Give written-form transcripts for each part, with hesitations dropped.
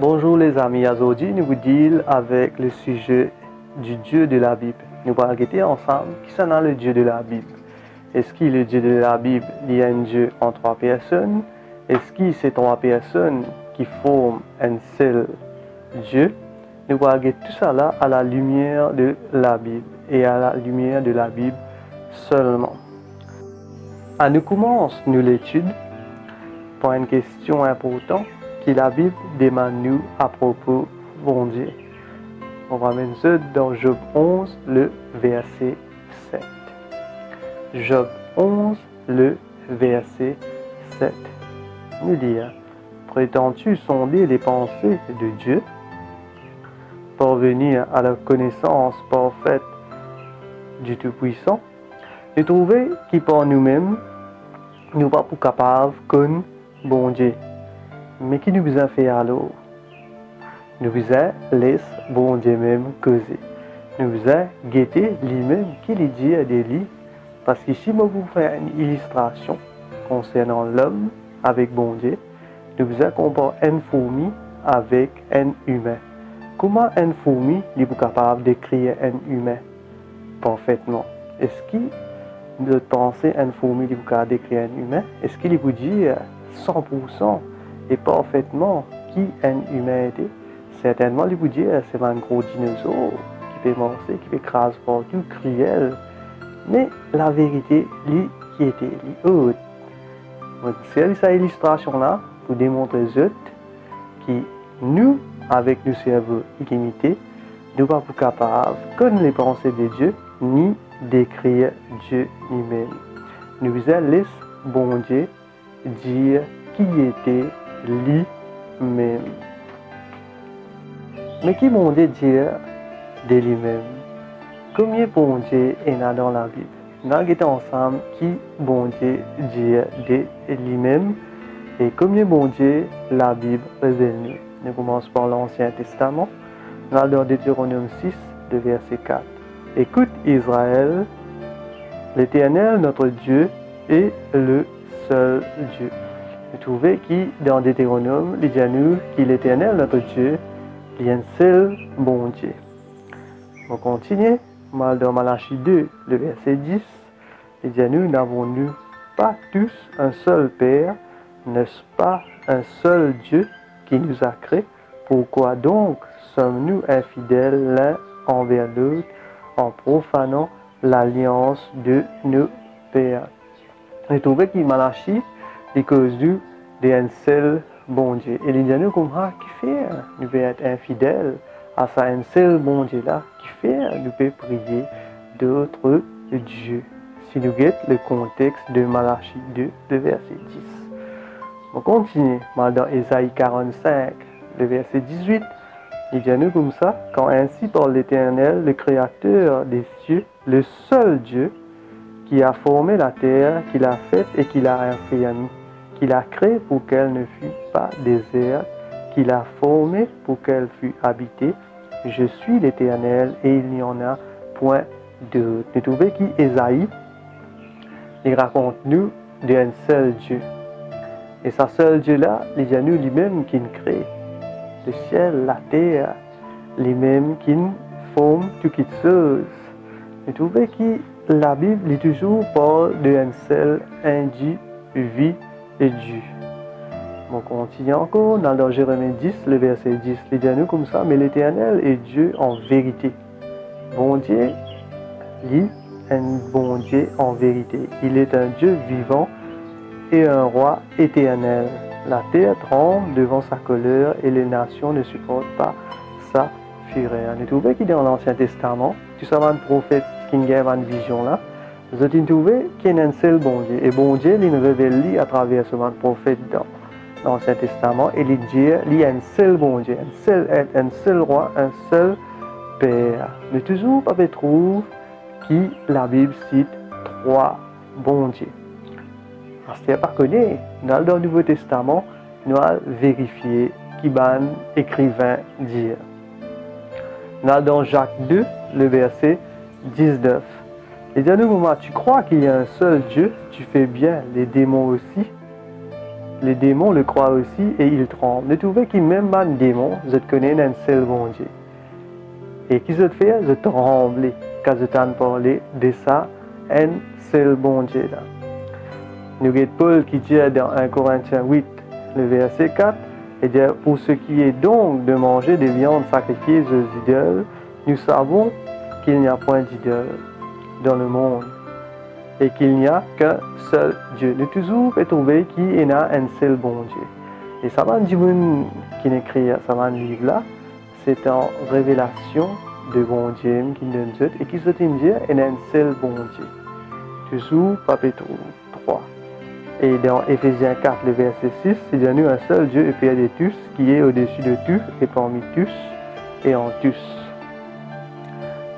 Bonjour les amis, aujourd'hui nous vous deal avec le sujet du Dieu de la Bible. Nous allons regarder ensemble qui est le Dieu de la Bible. Est-ce que le Dieu de la Bible il y a un Dieu en trois personnes? Est-ce que c'est trois personnes qui forment un seul Dieu? Nous allons regarder tout ça là à la lumière de la Bible et à la lumière de la Bible seulement. Nous commençons l'étude par une question importante que la Bible demande nous à propos de bon Dieu. On va mettre ça dans Job 11, le verset 7. Job 11, le verset 7. Nous dit, prétends-tu sonder les pensées de Dieu, parvenir à la connaissance parfaite du Tout-Puissant, et trouver qui par nous-mêmes, nous pas pour capables comme bon Dieu. Mais qui nous a fait alors? Nous a laissé bon Dieu même causer. Nous a guetté lui-même qui lui dit à des lits. Parce que si je vous fais une illustration concernant l'homme avec bon Dieu, nous a comparé une fourmi avec un humain. Comment une fourmi est capable d'écrire un humain parfaitement? Est-ce qu'il de penser une fourmi est capable d'écrire un humain? Est-ce qu'il vous dit 100% et parfaitement qui un humain était? Certainement, il vous dit c'est un gros dinosaure qui peut manger, qui peut écraser partout, cruel. Mais la vérité, lui qui était haute. C'est cette illustration-là pour démontrer que nous, avec nos cerveaux illimités, nous ne sommes pas capables, comme les pensées de Dieu, ni d'écrire Dieu lui-même. Nous laissons bon Dieu dire qui était lui-même. Mais qui bon Dieu dire de lui-même? Combien bon Dieu est là dans la Bible? Nous regardons ensemble qui bon Dieu dit de lui-même et combien bon Dieu la Bible révèle nous. Nous commençons par l'Ancien Testament. Nous allons dans Deutéronome 6, de verset 4. Écoute Israël, l'Éternel notre Dieu est le seul Dieu. Vous trouvez qui dans Deutéronome, il dit à nous qu'il est l'Éternel notre Dieu, il y a un seul bon Dieu. On continue. Dans Malachie 2, le verset 10, il dit à nous, n'avons-nous pas tous un seul Père, n'est-ce pas un seul Dieu qui nous a créés? Pourquoi donc sommes-nous infidèles l'un envers l'autre en profanant l'alliance de nos pères? Vous trouvez que Malachie est cause d'un seul bon Dieu. Et il dit à nous, comment qui fait? Nous pouvons être infidèles à ça, un seul bon Dieu là qui fait, nous pouvons prier d'autres dieux. Si nous guettons le contexte de Malachie 2, le verset 10. On continue. Dans Ésaïe 45, le verset 18, il dit à nous comme ça, quand ainsi par l'Éternel, le Créateur des cieux, le seul Dieu qui a formé la terre, qui l'a faite et qui l'a affermie, qui l'a créée pour qu'elle ne fût pas déserte, qu'il a formé pour qu'elle fût habitée. Je suis l'Éternel et il n'y en a point d'autre. Vous trouvez qu'Ésaïe, il raconte nous d'un seul Dieu. Et ce seul Dieu-là, il y a nous lui-même qui nous crée. Le ciel, la terre, lui-même qui nous forme toutes les choses. Vous trouvez que la Bible est toujours parle d'un seul individu. On continue encore dans Jérémie 10, le verset 10. Il dit à nous comme ça, mais l'Éternel est Dieu en vérité. Bon Dieu, lui, un bon Dieu en vérité. Il est un Dieu vivant et un roi éternel. La terre tremble devant sa colère et les nations ne supportent pas sa fureur. Nous trouvons qu'il est dans l'Ancien Testament, tu sais, un prophète qui a une vision là. Vous avez trouvé qu'il y a un seul bon Dieu. Et bon Dieu, il nous révèle à travers ce prophète dans l'Ancien Testament, et il dit il y a un seul bon Dieu, un seul être, un seul roi, un seul Père. Mais toujours, on trouve qui la Bible cite trois bons dieux. Parce qu'il n'y a pas connu, dans le Nouveau Testament, nous allons vérifier qui ban écrivain dire. Dans Jacques 2, le verset 19. Et dit à nous, tu crois qu'il y a un seul Dieu, tu fais bien, les démons aussi Les démons le croient aussi et ils tremblent. Nous trouvons que même un démon, je connais un seul bon Dieu. Et qui je fais, je tremble quand je t'en parle de ça, un seul bon Dieu là. Nous avons Paul qui dit dans 1 Corinthiens 8, le verset 4, et dit, pour ce qui est donc de manger des viandes sacrifiées aux idoles, nous savons qu'il n'y a point d'idole dans le monde et qu'il n'y a qu'un seul Dieu. Nous toujours trouver qu'il y a un seul bon Dieu. Et ça va dire qui écrit ça va livre là, c'est en révélation de bon Dieu qui nous donne et qui se dit qu'il y a un seul bon Dieu. Toujours Papetrou 3. Et dans Éphésiens 4, le verset 6, il y a un seul Dieu et Père de tous, qui est au-dessus de tous et parmi tous et en tous.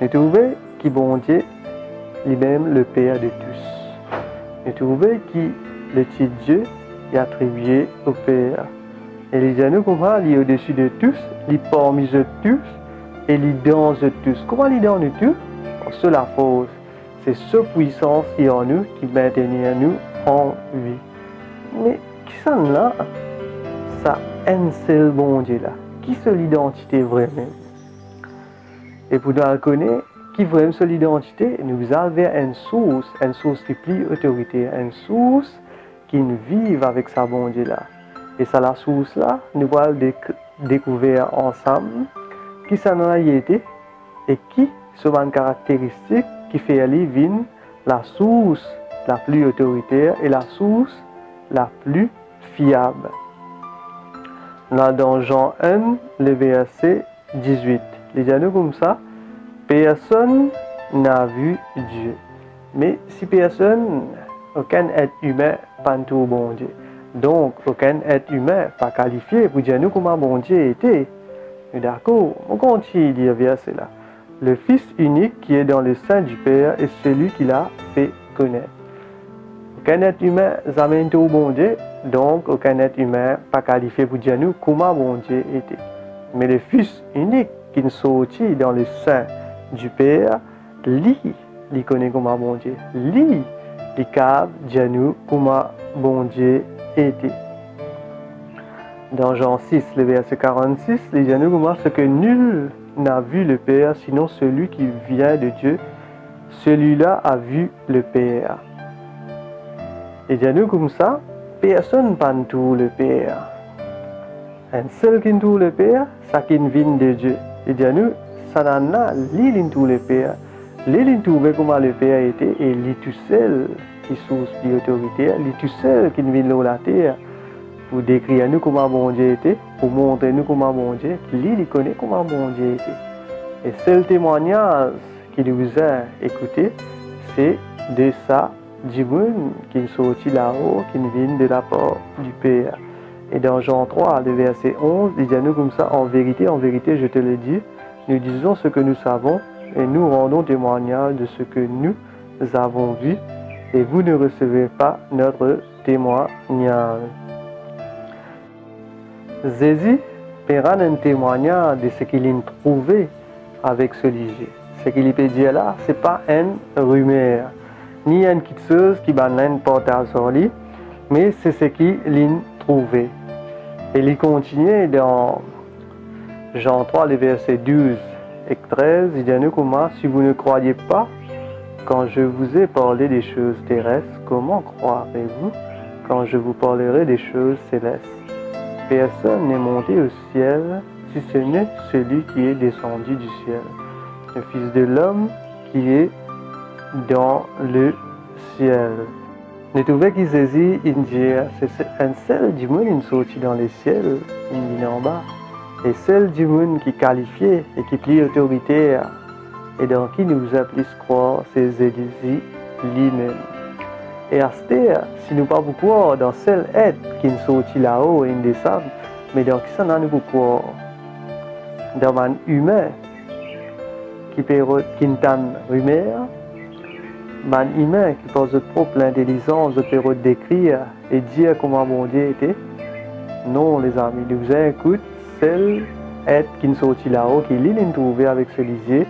Nous trouvons que bon Dieu, lui-même le Père de tous. Nous trouvons que le titre Dieu est attribué au Père. Et il dit à nous comment il est au-dessus de tous, il est parmi eux tous et il est dans eux tous. Comment il est dans nous tous? C'est la force. C'est cette puissance qui est en nous qui maintient nous en vie. Mais qui ça là? Ça un seul bon Dieu là. Qui c'est l'identité vraiment? Et pour nous connaître qui vraiment c'est l'identité, nous avons une source qui plie autorité, une source qui vit avec sa bon Dieu là. Et ça la source là, nous allons découvrir ensemble qui ça a été et qui sont une caractéristique qui fait aller vivre la source la plus autoritaire et la source la plus fiable. Là dans Jean 1, le verset 18, il dit comme ça, personne n'a vu Dieu. Mais si personne, aucun être humain, pas tout bon Dieu. Donc, aucun être humain pas qualifié pour dire nous comment bon Dieu était. D'accord, on continue le verset là. Le Fils unique qui est dans le sein du Père est celui qui l'a fait connaître. Aucun être humain n'amène tout bon Dieu, donc aucun être humain pas qualifié pour dire nous comment bon Dieu était. Mais le Fils unique qui nous sortit dans le sein du Père, lui connaît comment bon Dieu. Lui capable de dire nous comment bon Dieu était. Dans Jean 6, le verset 46, il dit nous comment ce que nul n'a vu le Père, sinon celui qui vient de Dieu, celui-là a vu le Père. Et dit nous comme ça, personne n'a tout le Père. Un seul qui tout le Père, ça qui vient de Dieu. Et dit nous, ça n'a l'île tout le Père. L'île trouve comment le Père était, et lui tout seul qui source d'autorité, lui tout seul qui vient de la terre. Pour décrire nous comment bon Dieu était, pour montrer nous comment bon Dieu, lui il connaît comment bon Dieu était. Et seul témoignage qu'il nous a écouté, c'est de ça du monde qui sortit là-haut, qui vient de la part du Père. Et dans Jean 3, le verset 11, il dit à nous comme ça, en vérité, je te le dis, nous disons ce que nous savons et nous rendons témoignage de ce que nous avons vu et vous ne recevez pas notre témoignage. Jésus paiera un témoignage de ce qu'il a trouvé avec ce liger. Ce qu'il peut dire là, ce n'est pas une rumeur, ni une petite chose qui va nous porter sur lui, mais c'est ce qu'il a trouvé. Et il continue dans Jean 3, les versets 12 et 13, il dit à nous comment, si vous ne croyez pas, quand je vous ai parlé des choses terrestres, comment croirez-vous quand je vous parlerai des choses célestes? Personne n'est monté au ciel, si ce n'est celui qui est descendu du ciel, le Fils de l'homme qui est dans le ciel. Nous trouvons qu'il saisit, il dit, c'est un seul du monde qui sortit dans le ciel, il dit en bas, et celle du monde qui est qualifié et qui plie autoritaire, et dans qui nous a plus croire, c'est Jésus lui-même. Et à ce terre, si nous pas pour croire dans celle être qui nous sortit là-haut et nous descend, mais dans qui ça nous pour croire? Dans un humain qui nous donne rumeur, un humain qui pose notre propre intelligence, notre période d'écrire et dire comment mon Dieu était? Non, les amis, nous écoutons celle être qui nous sortit là-haut, qui nous trouvé avec ce lisier,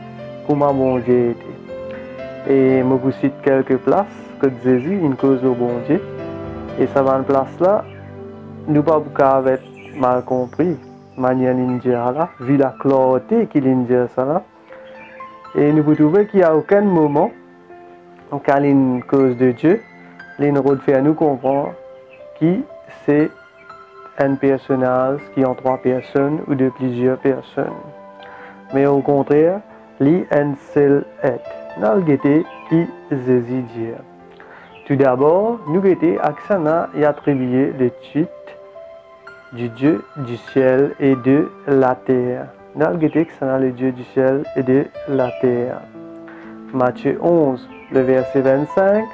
comment mon Dieu était. Et je vous cite quelques places que Jésus une cause au bon Dieu. Et ça va une place là, nous pas avoir mal compris manière ninja là, vu la clarté qu'il ninja ça là. Et nous pouvons trouver qu'il n'y a aucun moment où une cause de Dieu, les nous fait nous comprendre qui c'est un personnage qui ont trois personnes ou de plusieurs personnes. Mais au contraire, li un seul être. Nous avons qui Jésus dit. Tout d'abord, nous avons accent et attribué le titre du Dieu du ciel et de la terre. Nous avons accent le Dieu du ciel et de la terre. Matthieu 11, le verset 25,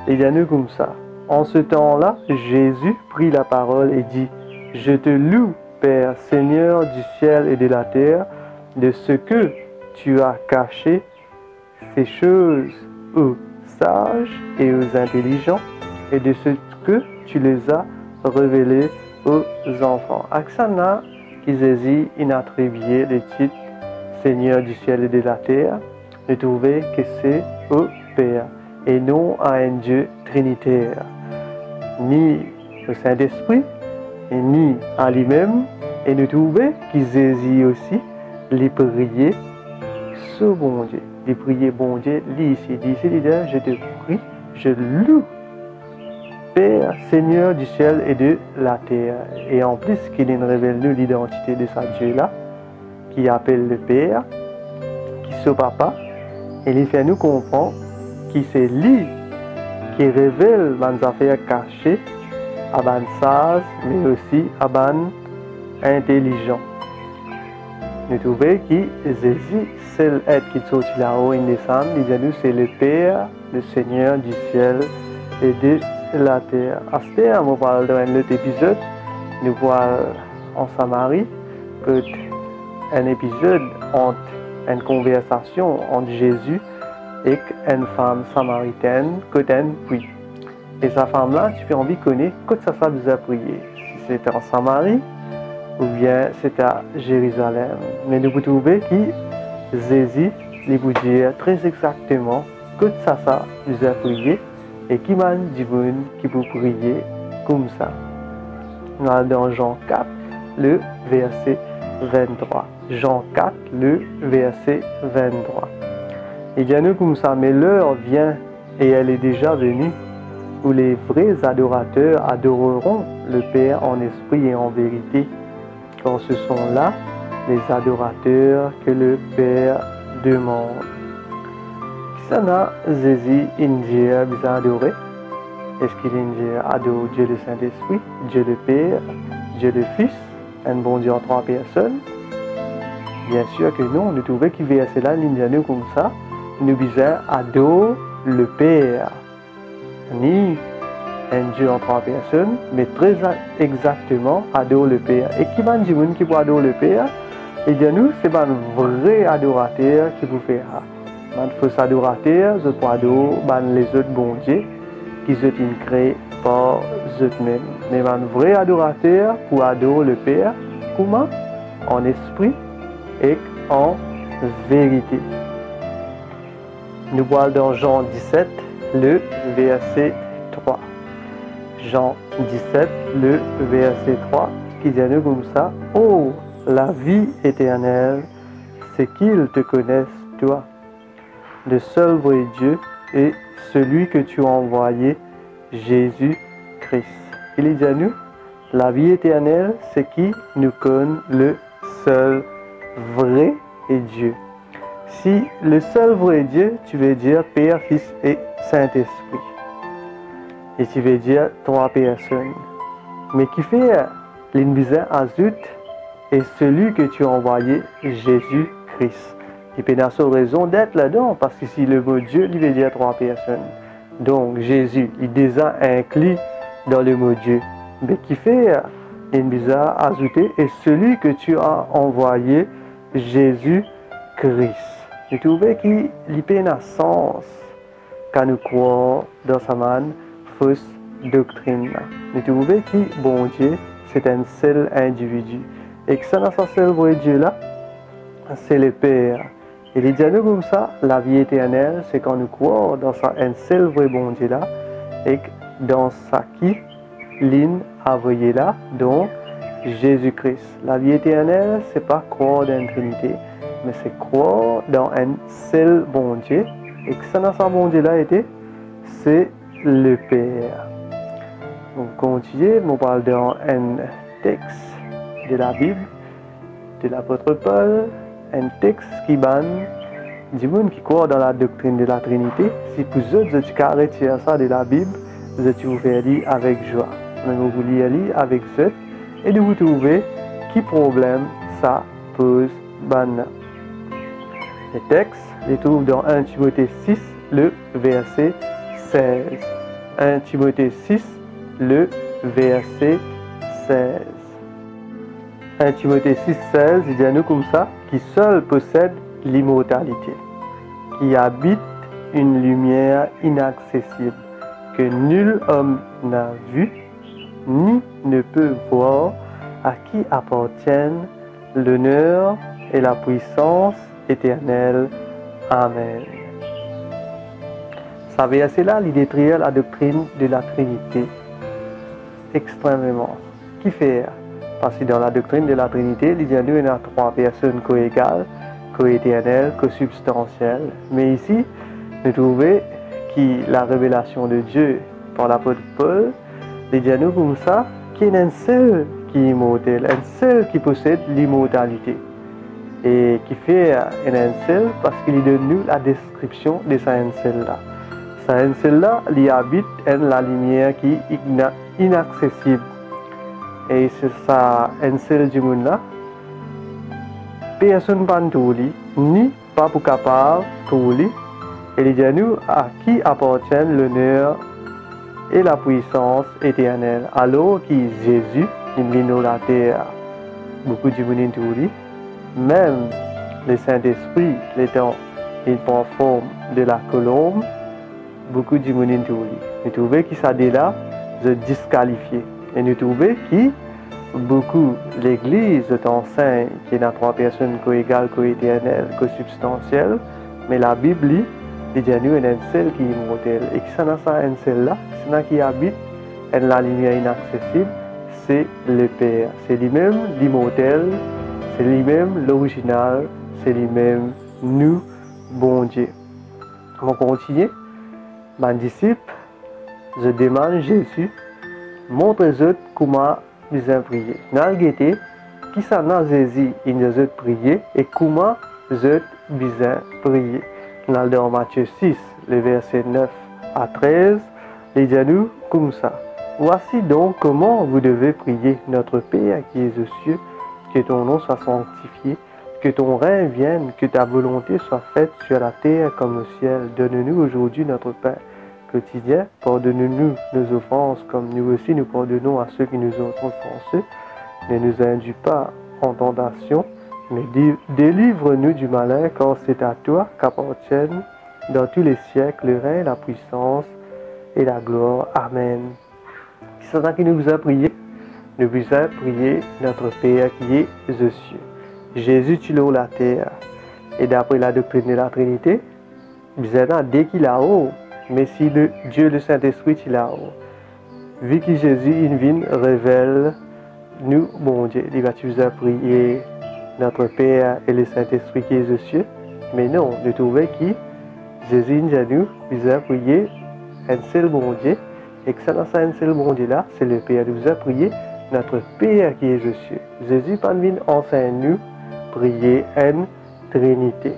il y a nous comme ça. En ce temps-là, Jésus prit la parole et dit, « Je te loue, Père, Seigneur du ciel et de la terre, de ce que tu as caché ces choses aux sages et aux intelligents, et de ce que tu les as révélées aux enfants. » Aksana qui Jésus attribué le titre Seigneur du ciel et de la terre, de trouver que c'est au Père et non à un Dieu trinitaire, ni au Saint-Esprit, et ni à lui-même, et de trouver que Jésus aussi les prier ce bon Dieu. Les prier bon Dieu, ici, je te prie, je loue, Père, Seigneur du ciel et de la terre. Et en plus, qu'il révèle nous l'identité de ce Dieu-là, qui appelle le Père, qui est son papa, et il fait nous comprendre que c'est lui qui révèle les affaires cachées à ban sage, mais aussi à ban intelligent. Nous trouvons que Jésus, seul être qui sorti là-haut, il descend, il dit nous, c'est le Père, le Seigneur du ciel et de la terre. À ce terme, on parle dans un autre épisode, nous voyons en Samarie, un épisode entre une conversation entre Jésus et une femme samaritaine, côté puis. Et sa femme-là, tu peux envie de connaître que ça vous a prié. Si c'était en Samarie, ou bien c'est à Jérusalem. Mais nous pouvons trouver que Jésus vous dit très exactement que ça vous a prié et qui m'a dit qui vous prier comme ça. Dans Jean 4, le verset 23. Jean 4, le verset 23. Et bien nous comme ça, mais l'heure vient et elle est déjà venue où les vrais adorateurs adoreront le Père en esprit et en vérité. Car ce sont là les adorateurs que le Père demande. Ça n'a Jésus indien bien adoré. Est-ce qu'il adore Dieu le Saint-Esprit, Dieu le Père, Dieu le Fils, un bon Dieu en trois personnes? Bien sûr que non, nous trouvons qu'il verset là, l'Indien comme ça, nous disons adore le Père. Ni un Dieu en trois personnes, mais très exactement adore le Père. Et qui va dire qui peut adorer le Père? Et bien nous, c'est un vrai adorateur qui vous fait ça. Un faux adorateur, je peux adorer les autres bons dieux qui sont créés par eux-mêmes. Mais un vrai adorateur pour adorer le Père, comment? En esprit et en vérité. Nous voyons dans Jean 17, le verset 3. Jean 17, le verset 3, qui dit nous comme ça. Oh, la vie éternelle, c'est qu'ils te connaissent, toi, le seul vrai Dieu et celui que tu as envoyé, Jésus-Christ. Il dit à nous, la vie éternelle, c'est qui nous connaît le seul vrai Dieu. Si le seul vrai Dieu, tu veux dire Père, Fils et Saint-Esprit. Et tu veux dire trois personnes. Mais qui fait l'invisible ajoute et celui que tu as envoyé, Jésus-Christ. Il peut avoir raison d'être là-dedans, parce que si le mot Dieu, il veut dire trois personnes. Donc Jésus, il est déjà inclus dans le mot Dieu. Mais qui fait l'invisible ajouter et celui que tu as envoyé, Jésus-Christ. Je trouvais qu'il y a un sens quand nous croyons dans sa fausse doctrine. Je trouvais que bon Dieu, c'est un seul individu. Et que ça n'a pas seul vrai Dieu là, c'est le Père. Et il dit à nous comme ça, la vie éternelle, c'est quand nous croyons dans un seul vrai bon Dieu là, et dans ça qui l'in envoyé là, donc Jésus-Christ. La vie éternelle, c'est pas croire dans une Trinité, mais c'est croire dans un seul bon Dieu. Et que ça dans ce bon Dieu là était, c'est le Père. Donc continuez, on parle dans un texte de la Bible, de l'apôtre Paul, un texte qui banne du monde qui croit dans la doctrine de la Trinité. Si pour eux, vous êtes retirer ça de la Bible, vous êtes vous faire lire avec joie. Mais vous lire avec eux et de vous trouver qui problème ça pose ban. Les textes les trouvent dans 1 Timothée 6, le verset 16. 1 Timothée 6, le verset 16. 1 Timothée 6, 16, il dit à nous comme ça, qui seul possède l'immortalité, qui habite une lumière inaccessible, que nul homme n'a vu, ni ne peut voir, à qui appartiennent l'honneur et la puissance éternelle. Amen. Ça verset là, il détruit la doctrine de la Trinité extrêmement. Qui fait? Parce que dans la doctrine de la Trinité, il y a trois personnes co-égales, co-éternelles, co-substantielles. Mais ici, nous trouvons que la révélation de Dieu par l'apôtre Paul, il y a nous comme ça, qu'il y a un seul qui est immortel, un seul qui possède l'immortalité. Et qui fait un seul parce qu'il donne nous la description de ce un seul là. Ce un seul là, il habite en la lumière qui est inaccessible. Et c'est ça, un seul du monde là. Personne pas tout ni pas pour capable tout. Et il dit à nous à qui appartiennent l'honneur et la puissance éternelle. Alors que Jésus, il vient la terre, beaucoup de monde tout. Même le Saint-Esprit, l'étant une forme de la colombe, beaucoup de monde tout. Nous trouvons que ça là, se disqualifié. Et nous trouvons que beaucoup l'Église enseigne qu'il y a trois personnes co-égales, co-éternelles, co-substantielles, mais la Bible dit à nous un seul qui est immortel. Et que ça n'a pas un seul là, c'est qui habite en la lumière inaccessible, c'est le Père. C'est lui-même l'immortel, c'est lui-même l'original, c'est lui-même nous, bon Dieu. On va continuer. Mes disciples, je demande Jésus, montrez-vous comment vous prier. Dans le qui ça n'a Jésus, il nous a prié et comment vous besoin prier. Dans Matthieu 6, le verset 9 à 13, il dit à nous comme ça. Voici donc comment vous devez prier, notre Père qui est aux cieux, que ton nom soit sanctifié, que ton règne vienne, que ta volonté soit faite sur la terre comme au ciel. Donne-nous aujourd'hui notre pain quotidien. Pardonne-nous nos offenses comme nous aussi nous pardonnons à ceux qui nous ont offensés. Ne nous induis pas en tentation, mais délivre-nous du malin, car c'est à toi qu'appartiennent dans tous les siècles le règne, la puissance et la gloire. Amen. C'est ça qui nous a prié. Nous vous avons prié notre Père qui est aux cieux. Jésus tu l'as la terre. Et d'après la doctrine de la Trinité, vous êtes dès qu'il est là-haut, mais si Dieu le Saint-Esprit est là-haut. Vu que Jésus il vient révèle nous, bon Dieu, il va vous prier notre Père et le Saint-Esprit qui est aux cieux. Mais non, nous trouvons que Jésus nous a prié un seul bon Dieu. Et que ça dans un seul bon Dieu là, c'est le Père. Il vous a prié notre Père qui est aux cieux. Jésus pas venu enseigne nous prier en Trinité.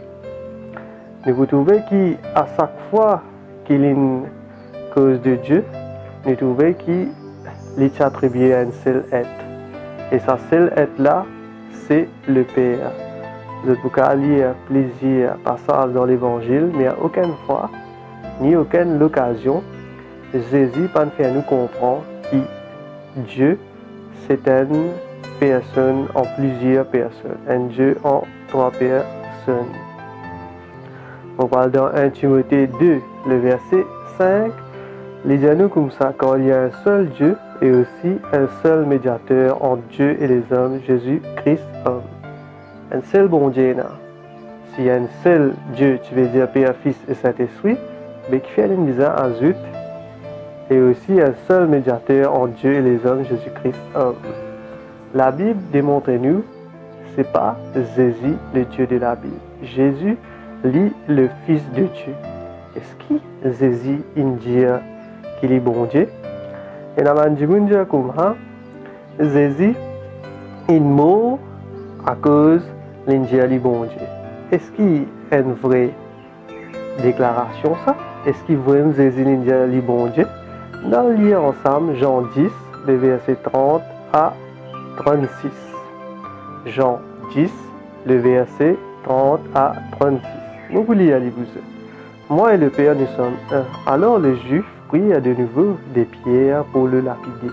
Nous vous trouvez qu'à chaque fois qu'il y a une cause de Dieu, nous trouvons qu'il est attribué à un seul être. Et ce seul être là, c'est le Père. Vous pouvez lire plusieurs passages dans l'Évangile, mais à aucune fois, ni aucune occasion, Jésus pas fait nous comprendre que Dieu, c'est une personne en plusieurs personnes, un Dieu en trois personnes. On parle dans 1 Timothée 2, le verset 5, les dit à nous comme ça, car il y a un seul Dieu et aussi un seul médiateur entre Dieu et les hommes, Jésus-Christ homme. Un seul bon Dieu, s'il y a un seul Dieu, tu veux dire Père, Fils et Saint-Esprit, mais qui fait une bizarre à zut, et aussi un seul médiateur entre Dieu et les hommes, Jésus-Christ homme. La Bible démontre-nous, c'est pas Jésus le Dieu de la Bible. Jésus lit le Fils de Dieu. Est-ce que Jésus dit qu'il est bon Dieu? Et dans la Bible, comme Jésus est mort à cause de l'Indier bon Dieu. Est-ce qu'il y a une vraie déclaration ça? Est-ce qu'il vraiment Jésus l'Indier bon Dieu? Nous lisons ensemble Jean 10, le verset 30 à 36. Jean 10, le verset 30 à 36. Nous vous lisons vous. Moi et le Père, nous sommes un. Alors les Juifs prirent de nouveau des pierres pour le lapider.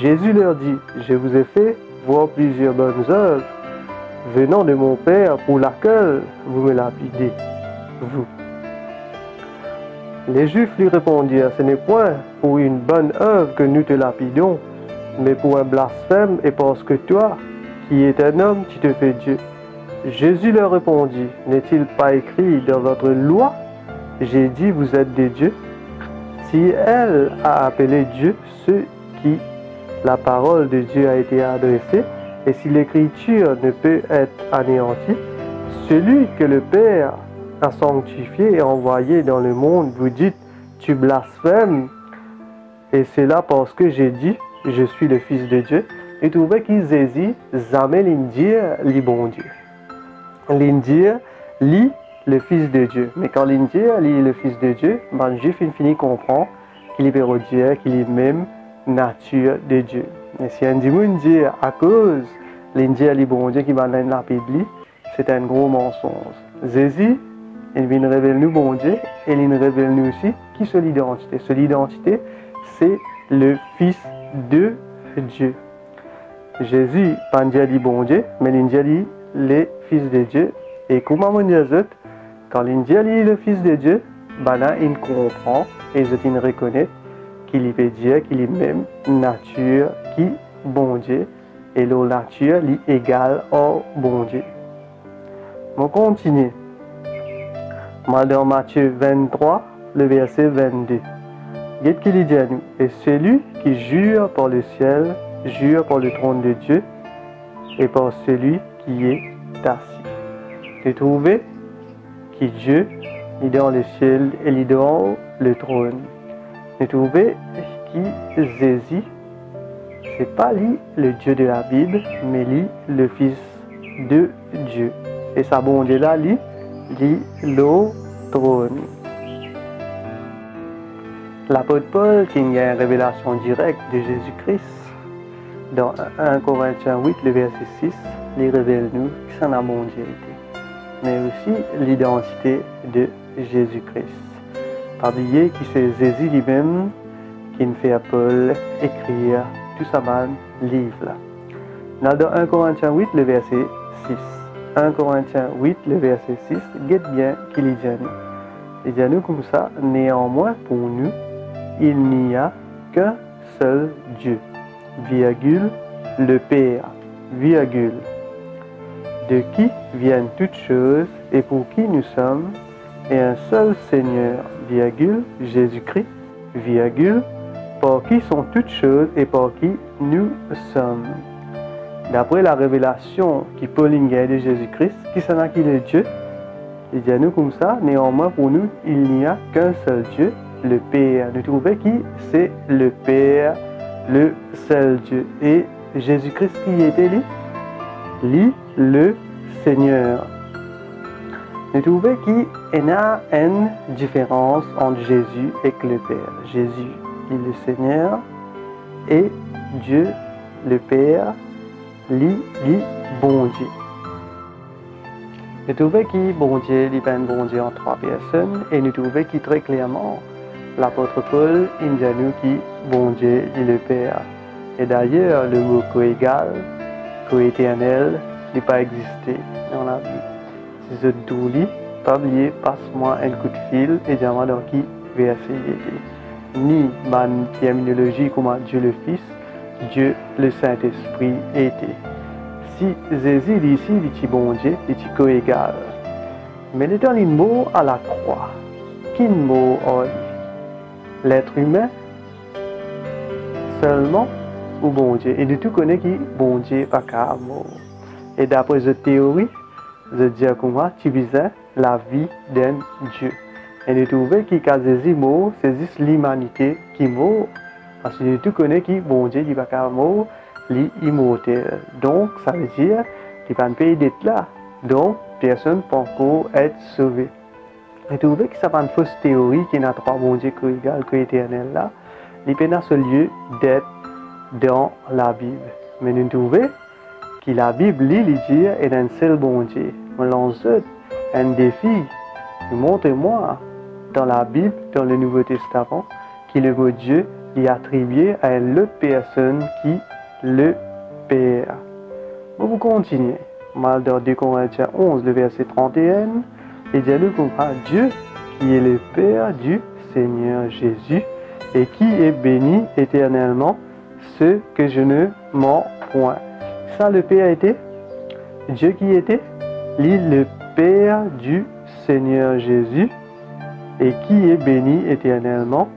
Jésus leur dit, je vous ai fait voir plusieurs bonnes œuvres venant de mon Père pour laquelle vous me lapidez, vous. Les Juifs lui répondirent, ce n'est point pour une bonne œuvre que nous te lapidons, mais pour un blasphème et parce que toi, qui es un homme, tu te fais Dieu. Jésus leur répondit, n'est-il pas écrit dans votre loi, j'ai dit vous êtes des dieux? Si elle a appelé Dieu ceux qui la parole de Dieu a été adressée, et si l'écriture ne peut être anéantie, celui que le Père a sanctifié et envoyé dans le monde, vous dites, tu blasphèmes, et c'est là parce que j'ai dit, je suis le Fils de Dieu, et trouvez qu'ils Jésus jamais l'Indien lit bon Dieu. L'Indien lit le Fils de Dieu, mais quand l'Indien lit le Fils de Dieu, ben, Juif finit comprend qu'il est Dieu, qu'il est même nature de Dieu. Mais si un dit à cause l'Indien lit bon Dieu qui va dans la Bible, c'est un gros mensonge. Jésus, il vient révéler nous bon Dieu et il révèle nous aussi qui est l'identité. L'identité, c'est le Fils de Dieu. Jésus, pas dit bon Dieu, mais l'Indien dit le Fils de Dieu. Et comme on dit quand l'Indien lit le Fils de Dieu, ben là, il comprend et il reconnaît qu'il peut dire qu'il est même nature qui bon Dieu et la nature est égale au bon Dieu. On continue. Dans Matthieu 23, le verset 22. Qu'est-ce qu'il dit à nous? Et celui qui jure par le ciel, jure par le trône de Dieu et par celui qui est assis. Vous trouvez que Dieu est dans le ciel et il est dans le trône. Vous trouvez que Jésus, ce n'est pas lui le Dieu de la Bible, mais lui le Fils de Dieu. Et sa bon Dieu là, lui le trône. L'apôtre Paul, qui a une révélation directe de Jésus-Christ, dans 1 Corinthiens 8, le verset 6, il révèle nous que c'est la bon Dieu, mais aussi l'identité de Jésus-Christ. Pas oublier que c'est Jésus lui-même qui nous fait à Paul écrire tout ça livre là. Dans 1 Corinthiens 8, le verset 6. 1 Corinthiens 8, le verset 6, guette bien qu'il dit à nous. Il dit à nous comme ça, néanmoins pour nous, il n'y a qu'un seul Dieu, virgule, le Père, virgule, de qui viennent toutes choses et pour qui nous sommes, et un seul Seigneur, virgule, Jésus-Christ, virgule, par qui sont toutes choses et par qui nous sommes. D'après la révélation qui Pauline a de Jésus-Christ, qui s'en a qui est Dieu, il dit à nous comme ça, néanmoins pour nous, il n'y a qu'un seul Dieu, le Père. Nous trouvons qui c'est le Père, le seul Dieu. Et Jésus-Christ qui était lui, le Seigneur. Nous trouvons qu'il y a une différence entre Jésus et le Père. Jésus est le Seigneur et Dieu, le Père, lui, bon Dieu. Nous trouvons que bon Dieu n'est pas un bon Dieu en trois personnes et nous trouvons que très clairement l'apôtre Paul dit à nous qui bon Dieu est le Père. Et d'ailleurs, le mot co-égal, co-éternel, n'a pas existé dans la Bible. Si je dois pas oublier, passe-moi un coup de fil et dis-moi dans qui verset il était. Ni ma terminologie comme Dieu le Fils, Dieu le Saint-Esprit était. Si Jésus dit ici, il dit bon Dieu, il dit co-égal. Mais le dernier mot à la croix, quel mot a l'être humain seulement au bon Dieu. Et de tout connaît qui bon Dieu pas qu'à mort. Et d'après cette théorie, je dis comment tu visais la vie d'un Dieu. Et de trouver qui a saisi mort, saisit l'humanité qui mort. Parce que de tout connaît qui bon Dieu qui pas qu'à mort, l'immortel. Donc ça veut dire qu'il pas payer d'être là. Donc personne ne peut encore être sauvé. Et trouver que ça pas une fausse théorie qui n'a trois bon Dieu égal que éternel là. Il peut dans ce lieu d'être dans la Bible. Mais nous trouvons que la Bible, il dit, est un seul bon Dieu. On lance un défi. Montrez-moi dans la Bible, dans le Nouveau Testament, que le mot Dieu est attribué à une autre personne qui le Père. Vous continuez. Mal dans 2 Corinthiens 11, le verset 31, il dit nous comme Dieu qui est le Père du Seigneur Jésus et qui est béni éternellement, ce que je ne mens point. Ça, le Père était Dieu qui était le Père du Seigneur Jésus et qui est béni éternellement,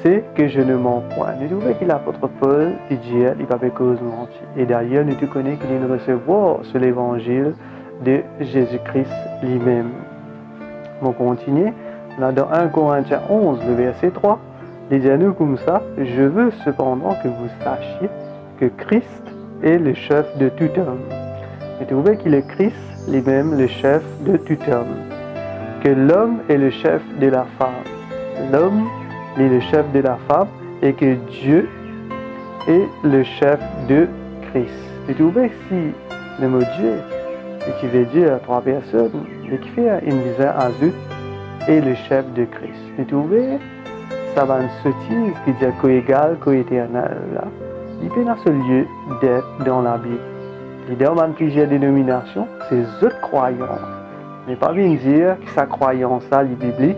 c'est que je ne mens point. Nous trouvons que l'apôtre Paul dit il ne va pas cause mentir. Et d'ailleurs, nous connaissons qu'il nous recevoir sur l'évangile de Jésus-Christ lui-même. On continue. Là, dans 1 Corinthiens 11, le verset 3, il dit à nous comme ça, je veux cependant que vous sachiez que Christ est le chef de tout homme. Vous trouvez qu'il est Christ lui-même le chef de tout homme. Que l'homme est le chef de la femme. L'homme est le chef de la femme et que Dieu est le chef de Christ. Vous trouvez si le mot Dieu, et qui veut dire à trois personnes, mais qui fait une visée à eux, est le chef de Christ. Vous trouvez ça va une sottise qui dit co-égal, co-éternel. Il est dans ce lieu d'être dans la Bible. Il y a plusieurs dénominations, c'est autres croyances. Mais pas bien dire que sa croyance est biblique.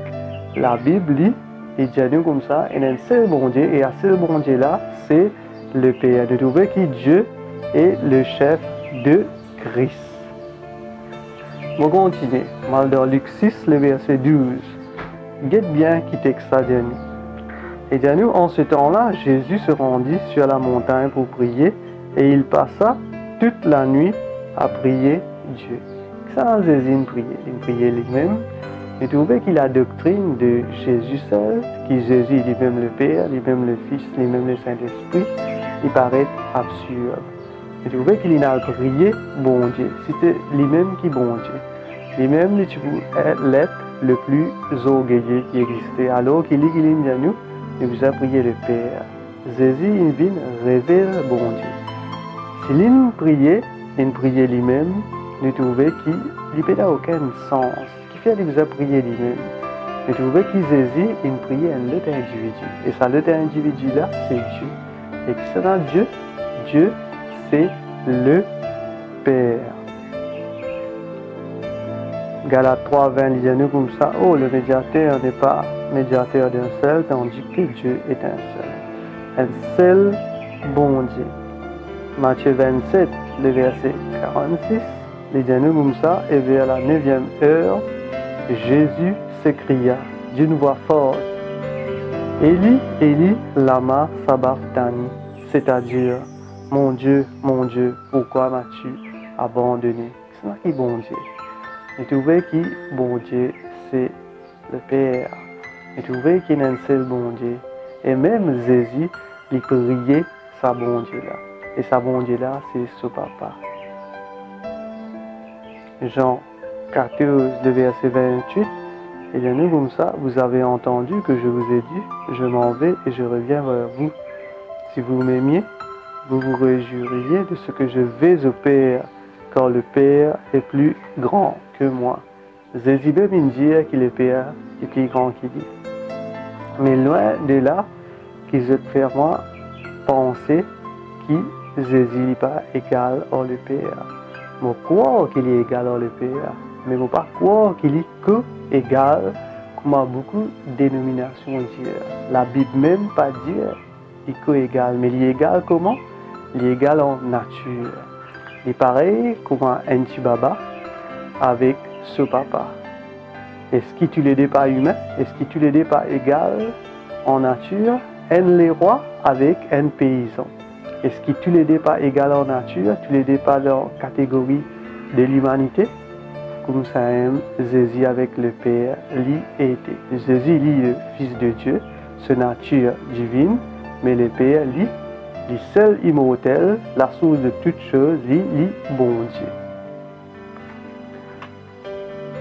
La Bible dit, il dit à nous comme ça, il y a un seul bon Dieu, et à ce bon Dieu là, c'est le Père. De trouver que Dieu est le chef de Christ. On continue. Mal dans Luc 6, le verset 12. Guette bien qui texte ça de nous. Et bien nous, en ce temps-là, Jésus se rendit sur la montagne pour prier et il passa toute la nuit à prier Dieu. Ça a Jésus une prière. Il priait lui-même. Et trouvait qu'il a la doctrine de Jésus seul, qui Jésus lui-même le Père, lui-même le Fils, lui-même le Saint-Esprit, il paraît absurde. Et trouvait qu'il a prié bon Dieu. C'était lui-même qui bon Dieu. Lui-même, l'être le plus orgueilleux qui existait. Alors qu'il dit à nous, il vous a prié le Père. Jésus, il vient révéler bon Dieu. Si il priait lui-même, nous trouvons qu'il n'a aucun sens. Ce qui fait qu'il vous a prié lui-même. Nous trouvons que Jésus, il priait un autre individu. Et ça, l'autre individu-là, c'est Dieu. Et qui sera Dieu? Dieu, c'est le Père. Galates 3:20 dit à nous comme ça, oh, le médiateur n'est pas médiateur d'un seul, tandis que Dieu est un seul. Un seul bon Dieu. Matthieu 27, le verset 46, il dit à nous comme ça, et vers la 9e heure, Jésus s'écria d'une voix forte, Élie, Élie, lama sabachthani, c'est-à-dire, mon Dieu, pourquoi m'as-tu abandonné? C'est là qui bon Dieu. Et trouvez que bon Dieu, c'est le Père. Et trouvez qu'il y a un seul bon Dieu. Et même Jésus, il priait sa bon Dieu là. Et sa bon Dieu là, c'est son papa. Jean 14, le verset 28. Et bien nous comme ça, vous avez entendu que je vous ai dit, je m'en vais et je reviens vers vous. Si vous m'aimiez, vous vous réjouiriez de ce que je vais au Père, car le Père est plus grand que moi. Jésus veut me dire que le Père est plus grand qu'il dit. Mais loin de là, qu'ils veulent faire moi penser que Jésus n'est pas égal à le Père. Je crois qu'il est égal à le Père, mais je ne pas croire qu'il est que égal, comme beaucoup de dénominations disent. La Bible même pas dire qu'il est que égal, mais il est égal comment? Il est égal en nature. Il est pareil comme un petit baba avec ce papa. Est-ce que tu les deux pas humains? Est-ce que tu les deux pas égal en nature? un les rois avec un paysan. Est-ce que tous les deux pas égaux en nature, tous les deux pas dans la catégorie de l'humanité? Comme ça, Jésus avec le Père, lui était. Jésus, lui, le Fils de Dieu, sa nature divine, mais le Père, lui, le seul immortel, la source de toutes choses, lui, bon Dieu.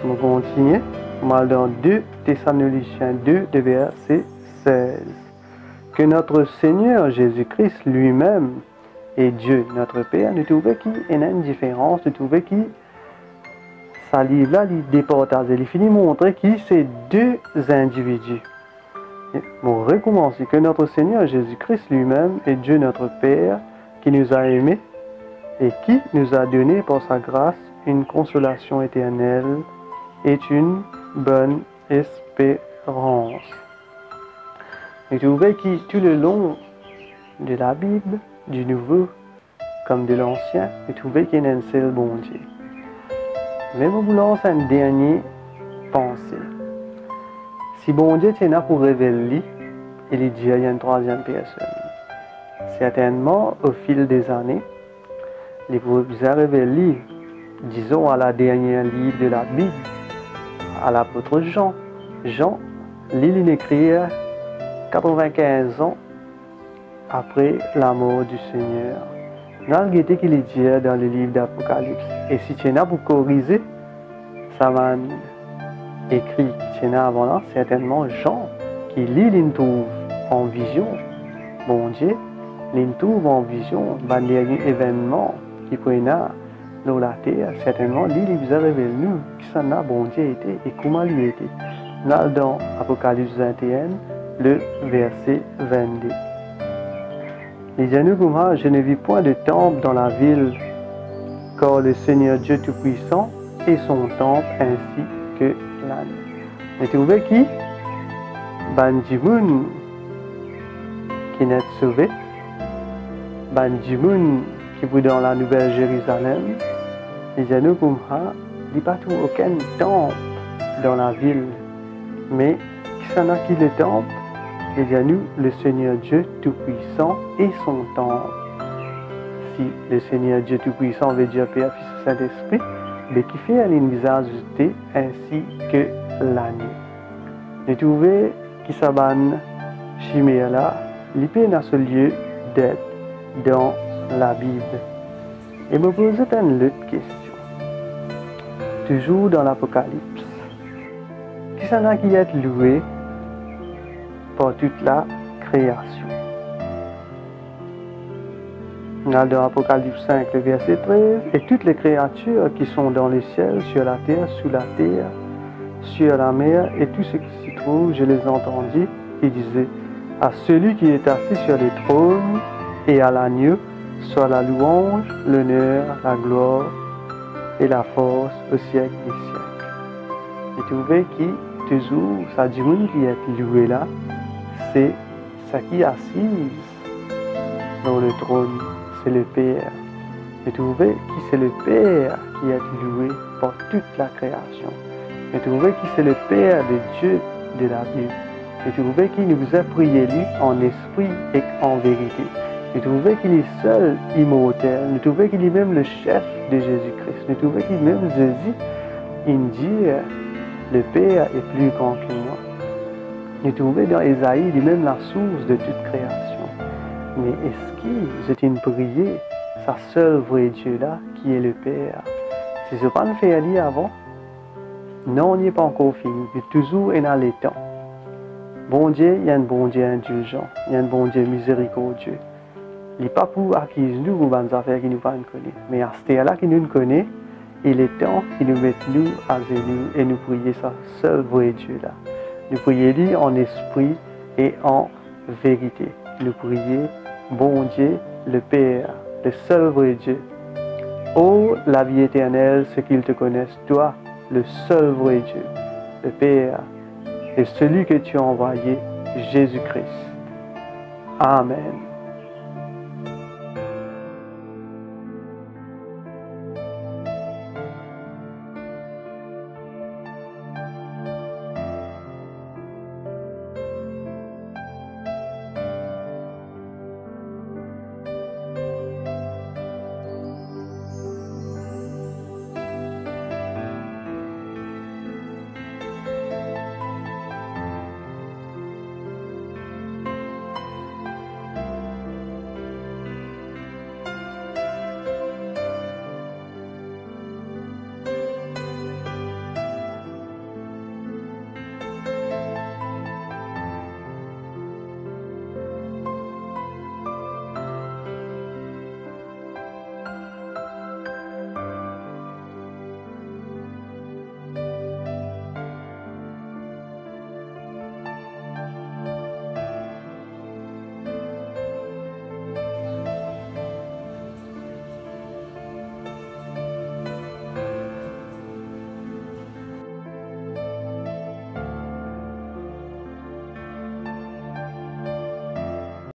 On continue. Mal dans 2 Thessaloniciens 2, de verset 16. Que notre Seigneur Jésus-Christ lui-même et Dieu, notre Père, nous trouvons qu'il y a une différence, nous trouvons qu'il ça livre-là, il départage, il finit de montrer qui c'est 2 individus. Bon, recommencer que notre Seigneur Jésus-Christ lui-même est Dieu notre Père qui nous a aimés et qui nous a donné par sa grâce une consolation éternelle et une bonne espérance. Et vous voyez que tout le long de la Bible, du Nouveau comme de l'Ancien, vous trouvez qu'il y a un seul bon Dieu. Mais je vous lance une dernière pensée. Si bon Dieu est là pour révéler, il dit qu'il y a une 3e personne. Certainement, au fil des années, il vous a révélé, disons, à la dernière livre de la Bible, à l'apôtre Jean. Jean, il écrit 95 ans après la mort du Seigneur. Dans le guetté qu'il dit dans le livre d'Apocalypse. Et si tu es là pour corriger, ça va écrit qui tu es là avant là, certainement Jean, qui lit, il trouve en vision, bon Dieu, il trouve en vision, un dernier événement qui pourrait là, dans la terre, certainement, il vous a révélé nous, qui ça là, bon Dieu était et comment il était. Là, dans Apocalypse 21, le verset 22. Il dit à nous comment je ne vis point de temple dans la ville, car le Seigneur Dieu Tout-Puissant est son temple ainsi que l'âne. Et tu vois qui? Banjimoun qui n'est sauvé, Banjimoun qui est dans la Nouvelle Jérusalem. Il dit à nous comment il n'y a pas aucun temple dans la ville, mais qui s'en a qui le temple? Il dit à nous, le Seigneur Dieu Tout-Puissant et son temple. Si le Seigneur Dieu Tout-Puissant veut dire Père, Fils et Saint-Esprit, mais qui fait une visage ainsi que l'année. Vous trouvez qui s'abonne chimère là, l'IP dans ce lieu d'être dans la Bible. Et me poser une autre question. Toujours dans l'Apocalypse. Qui s'en a qui est loué par toute la création. Dans l'Apocalypse 5, le verset 13, et toutes les créatures qui sont dans les ciels, sur la terre, sous la terre, sur la mer, et tout ce qui s'y trouve, je les entendis, qui disaient, à celui qui est assis sur le trône et à l'agneau, soit la louange, l'honneur, la gloire et la force au siècle des siècles. Et tu vois qui, toujours, ça dit qui est loué là, c'est ça qui est assise dans le trône, c'est le Père. Et tu vois qui c'est le Père qui est loué par toute la création. Et tu vois qui c'est le Père de Dieu de la Bible. Et tu vois qui nous a prié lui en esprit et en vérité. Et tu vois qu'il est seul immortel. Nous trouvons qu'il est même le chef de Jésus-Christ. Nous trouvons qu'il est même Jésus. Il dit, le Père est plus grand que moi. Nous trouvons dans Ésaïe, il est même la source de toute création. Mais est-ce qu'il c'est une prière, sa seule vraie Dieu là, qui est le Père? Si ce n'est pas fait dire avant, non, on n'y est pas encore fini. Mais toujours, il y a les temps. Bon Dieu, il y a un bon Dieu indulgent. Il y a un bon Dieu miséricordieux. Il n'est pas pour acquise nous ou des affaires qui nous pas connaît. Mais à ce là qui nous connaît, il est temps qu'il nous mette nous à genoux et nous prier sa seul vrai Dieu là. Nous prier lui en esprit et en vérité. Nous prier bon Dieu, le Père, le seul vrai Dieu. Oh, la vie éternelle, ce qu'ils te connaissent, toi, le seul vrai Dieu, le Père, et celui que tu as envoyé, Jésus-Christ. Amen.